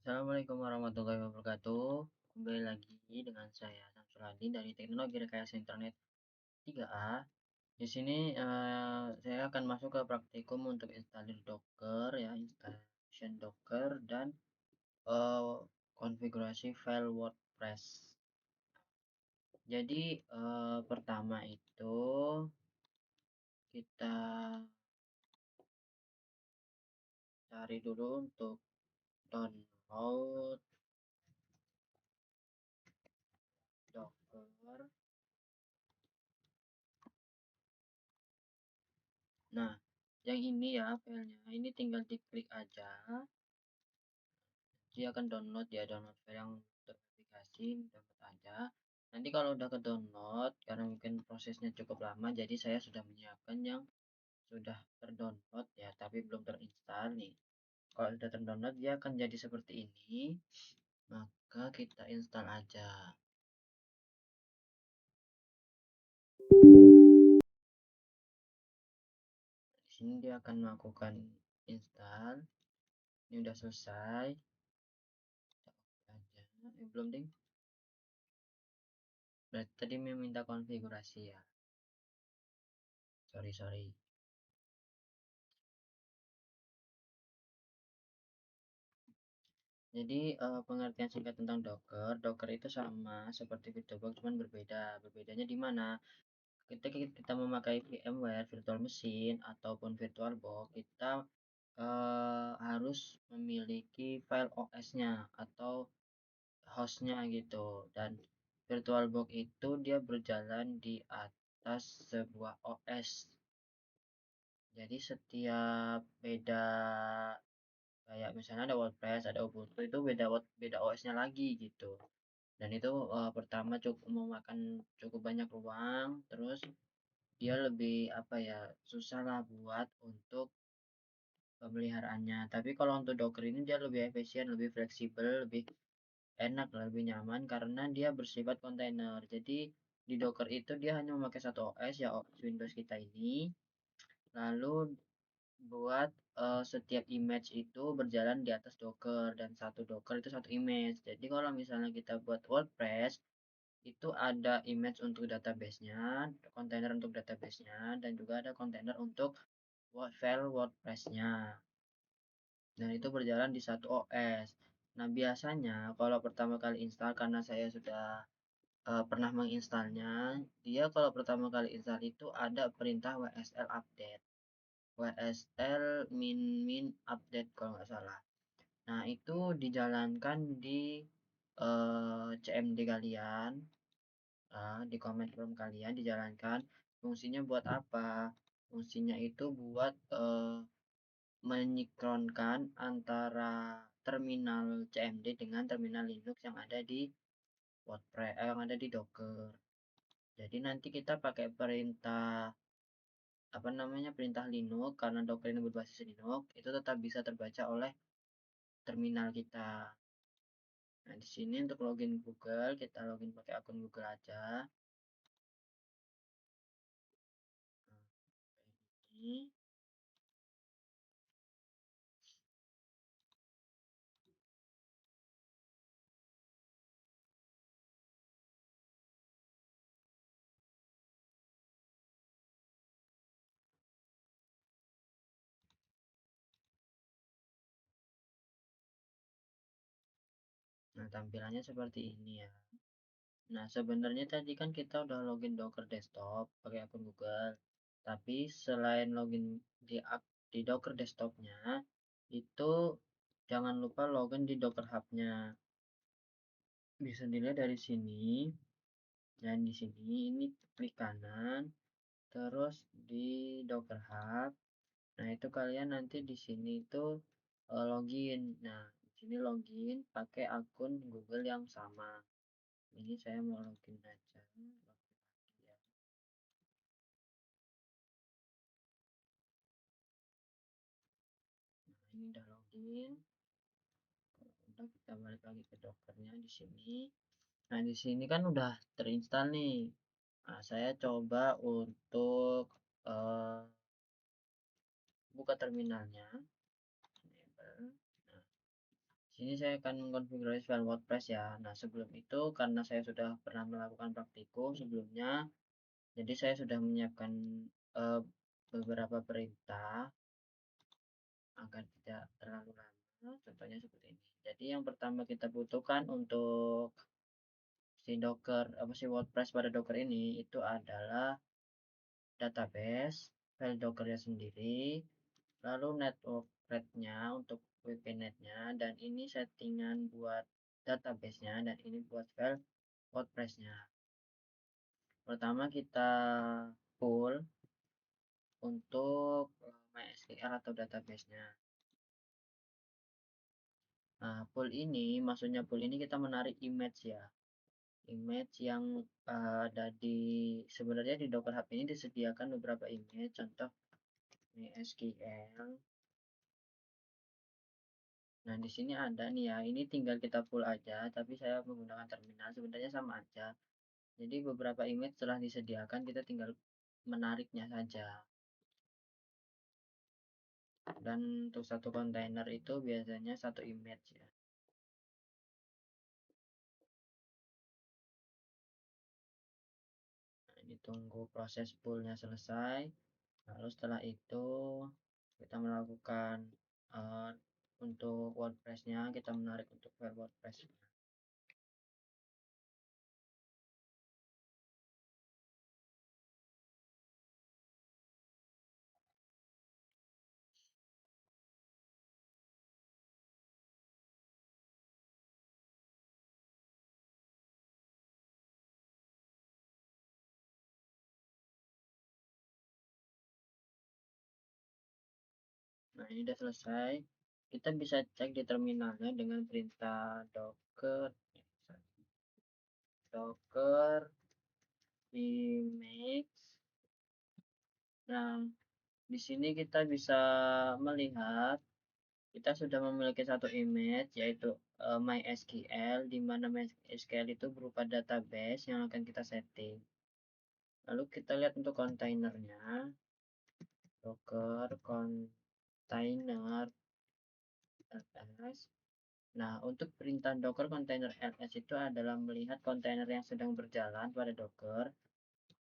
Assalamualaikum warahmatullahi wabarakatuh. Kembali lagi dengan saya Samsuladi dari Teknologi Rekayasa Internet 3A. Di sini saya akan masuk ke praktikum untuk installer Docker ya, installation Docker dan eh, konfigurasi file WordPress. Jadi pertama itu kita cari dulu untuk download Docker. Nah, yang ini ya filenya. Ini tinggal diklik aja. Dia akan download ya, download file yang terverifikasi, download aja. Nanti kalau udah ke download, karena mungkin prosesnya cukup lama, jadi saya sudah menyiapkan yang sudah terdownload ya, tapi belum terinstall nih. Kalau sudah terdownload, dia akan jadi seperti ini. Maka kita install aja. Di sini dia akan melakukan install. Ini udah selesai. Kita oke aja. Belum ding. Berarti tadi meminta konfigurasi ya. Sorry. Jadi pengertian singkat tentang Docker, Docker itu sama seperti VirtualBox cuman berbeda. Berbedanya di mana? Ketika kita memakai VMware, virtual machine ataupun VirtualBox, kita harus memiliki file OS-nya atau hostnya gitu. Dan VirtualBox itu dia berjalan di atas sebuah OS. Jadi setiap beda kayak misalnya ada WordPress, ada Ubuntu itu beda OS-nya lagi gitu. Dan itu pertama cukup memakan cukup banyak ruang, terus dia lebih apa ya, susah lah buat untuk pemeliharaannya. Tapi kalau untuk Docker ini dia lebih efisien, lebih fleksibel, lebih enak, lebih nyaman karena dia bersifat kontainer. Jadi di Docker itu dia hanya memakai satu OS ya, OS Windows kita ini. Lalu buat setiap image itu berjalan di atas Docker, dan satu Docker itu satu image. Jadi kalau misalnya kita buat WordPress itu ada image untuk database-nya, kontainer untuk database-nya, dan juga ada kontainer untuk file WordPress-nya. Dan itu berjalan di satu OS. Nah, biasanya kalau pertama kali install, karena saya sudah pernah menginstalnya, dia kalau pertama kali install itu ada perintah WSL update. WSL min update kalau nggak salah. Nah, itu dijalankan di CMD kalian, di comment form kalian dijalankan. Fungsinya buat apa? Fungsinya itu buat menyikronkan antara terminal CMD dengan terminal Linux yang ada di WordPress, yang ada di Docker. Jadi nanti kita pakai perintah apa namanya, perintah Linux, karena Docker ini berbasis Linux, itu tetap bisa terbaca oleh terminal kita. Nah, di sini untuk login Google, kita login pakai akun Google aja. Nah, ini. Nah, tampilannya seperti ini ya. Nah, sebenarnya tadi kan kita udah login Docker desktop pakai akun Google. Tapi selain login di Docker desktopnya, itu jangan lupa login di Docker Hub-nya. Bisa dilihat dari sini. Dan di sini ini klik kanan, terus di Docker Hub. Nah, itu kalian nanti di sini itu login. Nah, di sini login pakai akun Google yang sama. Ini saya mau login aja. Login lagi ya. Nah, ini udah login. Udah, kita balik lagi ke Dockernya di sini. Nah, di sini kan udah terinstall nih. Nah, saya coba untuk buka terminalnya. Nah, Sini saya akan mengkonfigurasi file WordPress ya. Nah, sebelum itu karena saya sudah pernah melakukan praktikum sebelumnya, jadi saya sudah menyiapkan eh, beberapa perintah agar tidak terlalu lama. Contohnya seperti ini. Jadi yang pertama kita butuhkan untuk si Docker apa sih WordPress pada Docker ini itu adalah database, file Dockernya sendiri, lalu network rate-nya untuk WP-net-nya, dan ini settingan buat database-nya, dan ini buat file WordPress-nya. Pertama kita pull untuk MySQL atau database-nya. Nah, pull ini, maksudnya pull ini kita menarik image ya. Image yang ada di, sebenarnya di Docker Hub ini disediakan beberapa image, contoh MySQL. Nah, di sini ada nih ya, ini tinggal kita pull aja, tapi saya menggunakan terminal, sebenarnya sama aja. Jadi beberapa image telah disediakan, kita tinggal menariknya saja. Dan untuk satu kontainer itu biasanya satu image ya. Nah, ini tunggu proses pullnya selesai. Lalu setelah itu kita melakukan uh, untuk WordPress-nya, kita menarik untuk file WordPress. Nah, ini sudah selesai. Kita bisa cek di terminalnya dengan perintah docker image. Nah, di sini kita bisa melihat kita sudah memiliki satu image yaitu MySQL, di mana MySQL itu berupa database yang akan kita setting. Lalu kita lihat untuk kontainernya, docker container ls. Nah, untuk perintah docker container ls itu adalah melihat kontainer yang sedang berjalan pada docker.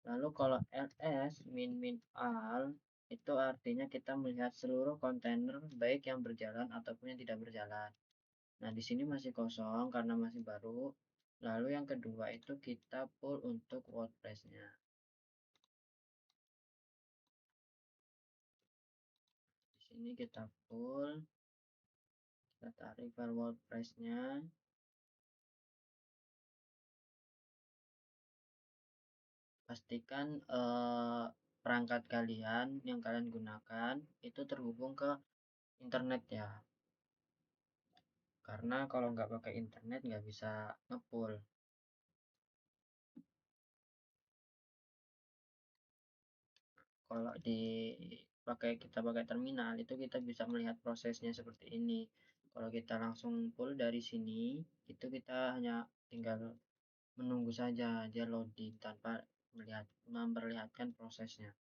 Lalu kalau ls min al itu artinya kita melihat seluruh kontainer baik yang berjalan ataupun yang tidak berjalan. Nah, di sini masih kosong karena masih baru. Lalu yang kedua itu kita pull untuk WordPress-nya. Di sini kita pull, kita tarik file WordPress-nya. Pastikan perangkat kalian yang kalian gunakan itu terhubung ke internet ya. Karena kalau nggak pakai internet nggak bisa ngepull. Kalau kita pakai terminal itu kita bisa melihat prosesnya seperti ini. Kalau kita langsung pull dari sini, itu kita hanya tinggal menunggu saja dia loading tanpa memperlihatkan prosesnya.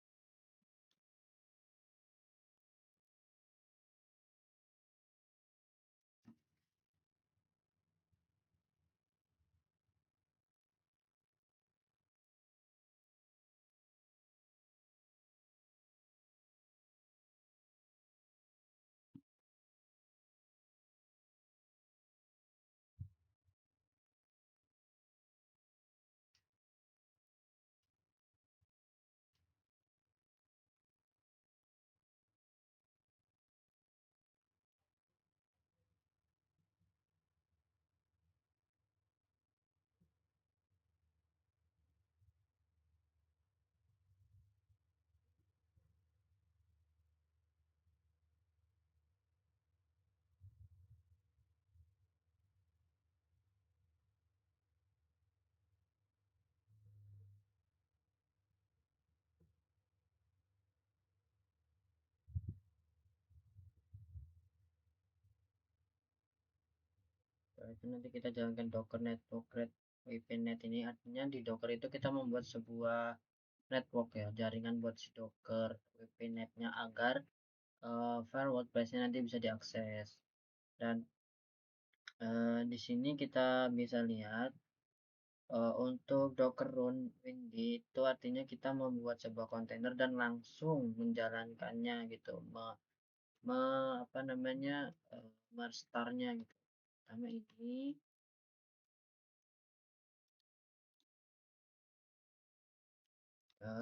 Setelah itu nanti kita jalankan Docker Network Red VPNet ini, artinya di Docker itu kita membuat sebuah network ya, jaringan buat si Docker VPNet-nya agar file WordPress-nya nanti bisa diakses. Dan Di sini kita bisa lihat untuk Docker Run Windy itu artinya kita membuat sebuah kontainer dan langsung menjalankannya gitu, apa namanya, start-nya gitu. Pertama ini,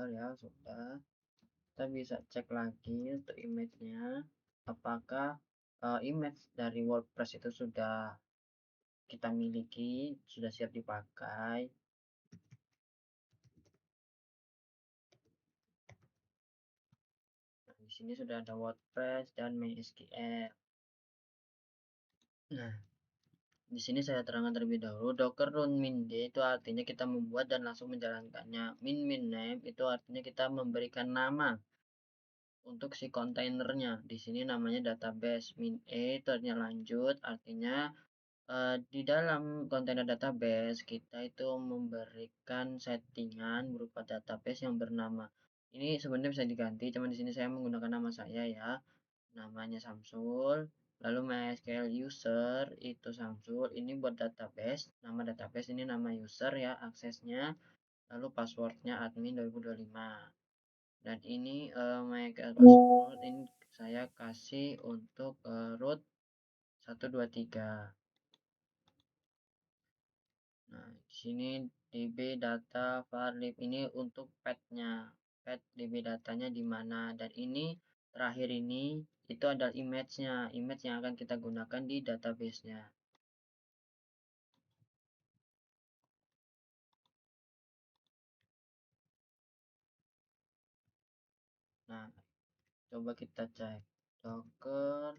ya sudah. Kita bisa cek lagi untuk image-nya, apakah image dari WordPress itu sudah kita miliki, sudah siap dipakai. Nah, di sini sudah ada WordPress dan MySQL. Nah, di sini saya terangkan terlebih dahulu, Docker run min-d itu artinya kita membuat dan langsung menjalankannya. Min name itu artinya kita memberikan nama untuk si kontainernya. Di sini namanya database. Min e itu artinya lanjut, artinya di dalam kontainer database kita itu memberikan settingan berupa database yang bernama. Ini sebenarnya bisa diganti, cuman di sini saya menggunakan nama saya ya. Namanya Samsul, lalu MySQL user itu Samsul, ini buat database, nama database ini nama user ya, aksesnya, lalu passwordnya admin 2025. Dan ini MySQL password ini saya kasih untuk root 123. Nah, di sini db data var lib ini untuk pet-nya. Pet db datanya di mana, dan ini terakhir ini itu adalah image-nya, image yang akan kita gunakan di database-nya. Nah, coba kita cek docker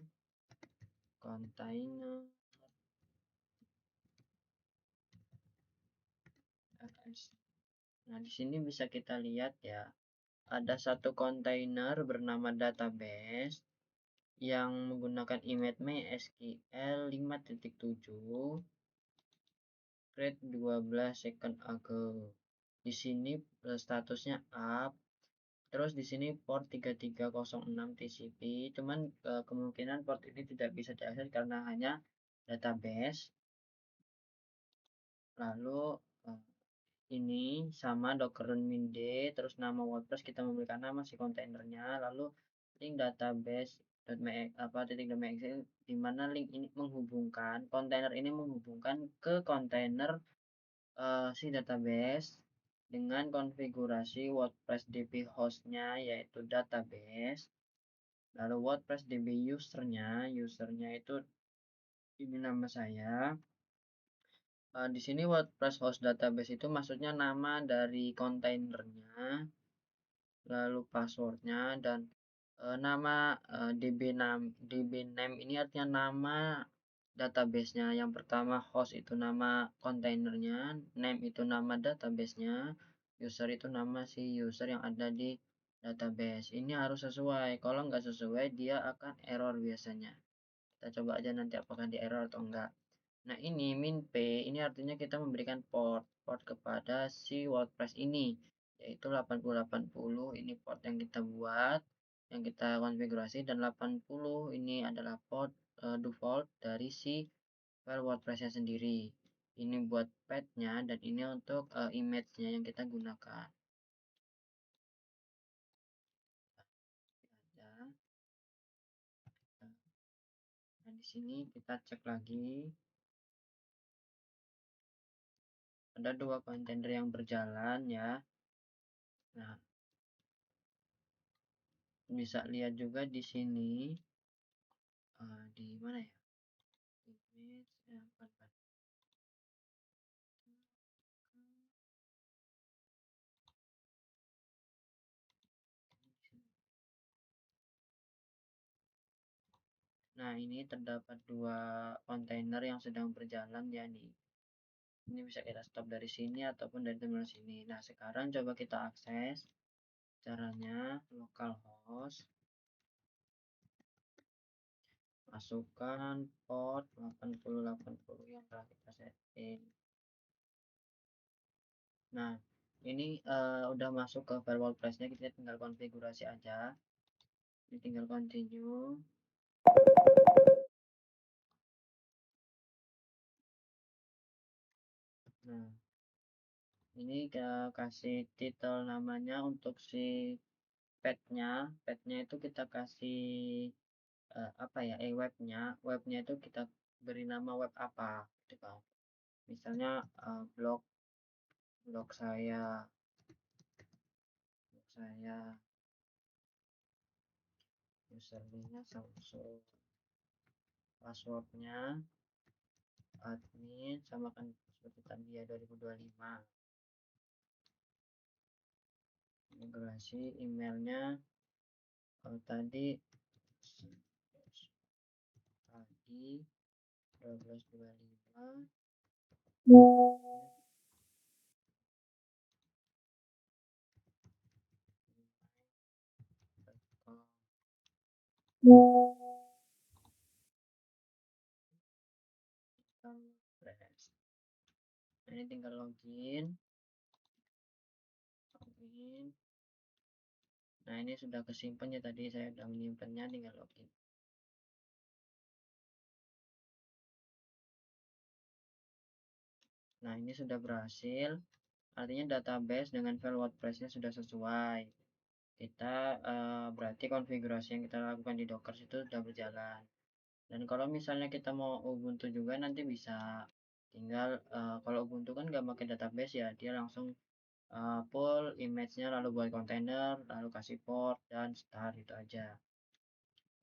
container ls. Nah, di sini bisa kita lihat ya, ada satu kontainer bernama database yang menggunakan image MySQL 5.7 create 12 second ago. Di sini statusnya up. Terus di sini port 3306 TCP. Cuman kemungkinan port ini tidak bisa diakses karena hanya database. Lalu ini sama docker run min-d, terus nama WordPress kita memberikan nama si kontainernya, lalu link database apa titik.mxl, di mana link ini menghubungkan kontainer ini menghubungkan ke kontainer si database dengan konfigurasi WordPress DB hostnya yaitu database, lalu WordPress DB usernya itu ini nama saya. Di sini WordPress host database itu maksudnya nama dari kontainernya, lalu passwordnya, dan nama db name ini artinya nama databasenya. Yang pertama host itu nama kontainernya, name itu nama databasenya, user itu nama si user yang ada di database. Ini harus sesuai, kalau nggak sesuai dia akan error biasanya. Kita coba aja nanti apakah di error atau enggak. Nah, ini min p ini artinya kita memberikan port kepada si WordPress ini, yaitu 8080. Ini port yang kita buat, yang kita konfigurasi, dan 80 ini adalah port default dari si file WordPress-nya sendiri. Ini buat path-nya dan ini untuk image-nya yang kita gunakan. Nah, di sini kita cek lagi. Ada dua kontainer yang berjalan ya. Nah, bisa lihat juga di sini di mana ya? Image Nah, ini terdapat dua kontainer yang sedang berjalan ya nih. Ini bisa kita stop dari sini ataupun dari terminal sini. Nah, sekarang coba kita akses. Caranya localhost, masukkan port 8080 yang telah kita setting. Nah, ini udah masuk ke file WordPress-nya, kita tinggal konfigurasi aja. Ini tinggal continue. Nah, ini kasih titel namanya untuk si padnya itu kita kasih apa ya, webnya itu kita beri nama web apa gitu kan. Misalnya blog blog saya username-nya Samsung, passwordnya admin sama kan seperti tadi ya 2025, migrasi emailnya tadi 1225 nah, ini tinggal login. Nah, ini sudah kesimpan ya, tadi saya sudah menyimpannya, tinggal login. Nah, ini sudah berhasil, artinya database dengan file WordPress-nya sudah sesuai. Kita berarti konfigurasi yang kita lakukan di Docker itu sudah berjalan. Dan kalau misalnya kita mau Ubuntu juga nanti bisa, tinggal kalau Ubuntu kan nggak pakai database ya, dia langsung pull image-nya, lalu buat kontainer, lalu kasih port dan start, itu aja.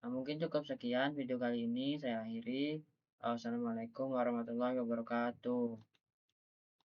Nah, mungkin cukup sekian video kali ini, saya akhiri. Wassalamualaikum warahmatullahi wabarakatuh.